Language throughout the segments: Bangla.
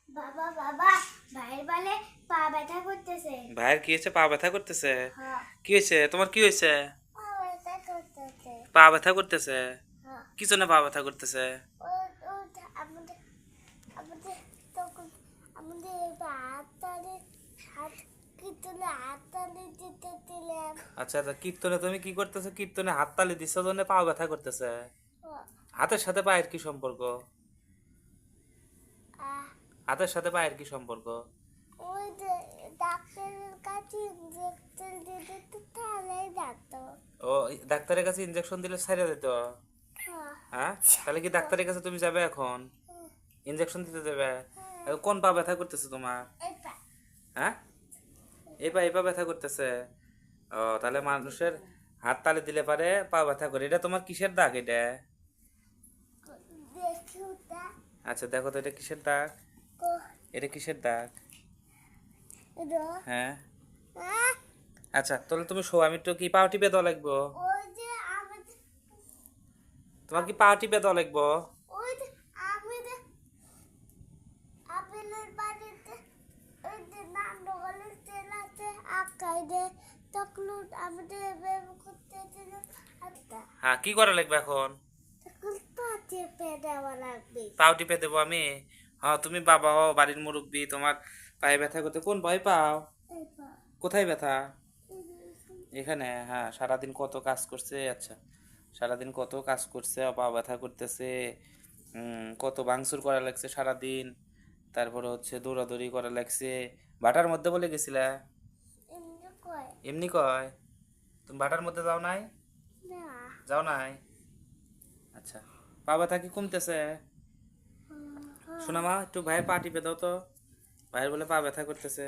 বাবা বাবা ভাইয়ের বলে পা ব্যথা করতেছে। ভাইয়ের কি হয়েছে? পা ব্যথা করতেছে? হ্যাঁ, কি হয়েছে তোমার? কি হয়েছে? পা ব্যথা করতেছে। পা ব্যথা করতেছে? হ্যাঁ, কি জন্য পা ব্যথা করতেছে? ও ও আমাদের আমাদের তখন আমাদের হাততালি হাত কীর্তনে হাততালি দিতে দিলাম। আচ্ছা আচ্ছা, কীর্তনে তুমি কি করতেছো? কীর্তনে হাততালি দিচ্ছ জন্য পা ব্যথা করতেছে? হ্যাঁ, হাতের সাথে পায়ের কি সম্পর্ক? আহ, হাতের সাথে পায়ের কি সম্পর্ক? ওই যে ডাক্তারের কাছে ইঞ্জেকশন দিতে তো তাহলেই ডাক্তার। ও, ডাক্তারের কাছে ইনজেকশন দিলে ছাইড়া দিত? হ্যাঁ, হ্যাঁ, তাহলে কি ডাক্তারের কাছে তুমি যাবে এখন? হ্যাঁ, ইনজেকশন দিতে দেবে? হ্যাঁ, এখন কোন পা ব্যথা করতেছে তোমার? এটা হ্যাঁ, এই পা ব্যথা করতেছে? ও, তাহলে মানুষের হাত তালি দিলে পারে পা ব্যথা করে। এটা তোমার কিসের দাগ এটা? দেখি ওটা আচ্ছা দেখো তো, এটা কিসের দাগ? এটা কিসের দাগ? এটা হ্যাঁ, আহ, আচ্ছা তাহলে তুমি শো, আমি তো কি পা টিপে দেওয়া লাগবো? ওই যে আমাদের তোমার কি পা টিপে দেওয়া লাগবো? ওই যে আমাদের আপেলের বাড়িতে ওই যে নান্ডগলের তেল আছে আকাইতে তখন আমাদের ব্যবহার করতে ছিল। আচ্ছা হ্যাঁ, কি করা লাগবে এখন? তখন পাতে পে দেওয়া লাগবে। পাও টিপে দেবো আমি? হ্যাঁ, তুমি বাবা হও, বাড়ির মুরব্বী, তোমার পায়ে ব্যথা করতে কোন ভয় পাও? এবার কোথায় ব্যথা? এখানে? হ্যাঁ, সারাদিন কত কাজ করছে। আচ্ছা, সারাদিন কত কাজ করছে, পা ব্যথা করতেছে। কত ভাঙচুর করা লাগছে সারাদিন। তারপরে হচ্ছে দৌড়াদৌড়ি করা লাগছে। বাটার মধ্যে বলে গেছিলা? এমনি কয় এমনি কয়? তুমি বাটার মধ্যে যাও নাই? না। যাও নাই? আচ্ছা, পা ব্যথা কি কমতেছে? শোনা মা, একটু ভাইয়ের পা টিপে দাও তো। ভাইয়ের বলে পা ব্যথা করতেছে।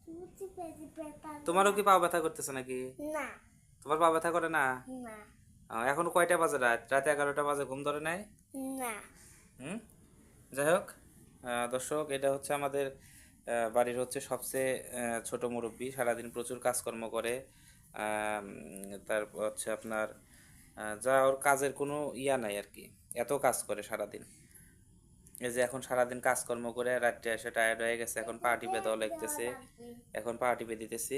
তুমি চিপে চিপে পারবে তোমারও কি পা ব্যথা করতেছে নাকি? না। তোমার পা ব্যথা করে না? না এখন কয়টা বাজে? রাত 11টা বাজে, ঘুম ধরে নাই? না হুম, যাই হোক, দর্শক, এটা হচ্ছে আমাদের বাড়ির হচ্ছে সবচেয়ে ছোট মুরব্বি। সারাদিন প্রচুর কাজকর্ম করে। তারপর হচ্ছে আপনার যা ওর কাজের কোনো ইয়া নাই আর কি, এত কাজ করে সারাদিন। এই যে এখন সারাদিন কাজকর্ম করে রাত্রে এসে টায়ার্ড হয়ে গেছে, এখন পা টিপে দেওয়া লাগতেছে। এখন পা টিপে দিতেছি।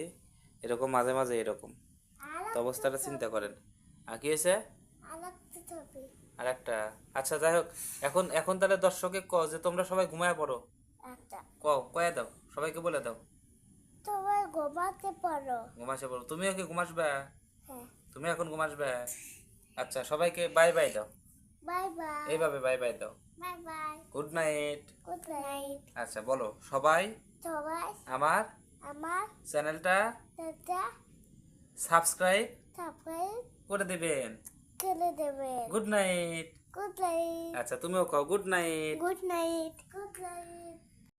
এরকম মাঝে মাঝে এরকম তো অবস্থাটা চিন্তা করেন। আর কি হয়েছে? আলাদা হবে আর একটা, আচ্ছা যাই হোক, এখন এখন তাহলে দর্শকে ক যে তোমরা সবাই ঘুমায় পড়ো। একটা কয়ে দাও, সবাইকে বলে দাও তোমার ঘুমাতে পারো। ঘুমাসে পড়ো। তুমিও কি ঘুমাসবে? হ্যাঁ, তুমি এখন ঘুমাসবে? আচ্ছা, সবাইকে বাই বাই দাও। বাই বাই এইভাবে বাই বাই দাও। Bye bye good night. Good night. আচ্ছা বলো সবাই সবাই আমার আমার চ্যানেলটা দাদা সাবস্ক্রাইব সাবস্ক্রাইব করে দেবেন। করে দেবেন। Good night. গুড নাইট আচ্ছা, তুমিও কও good night. Good night good night.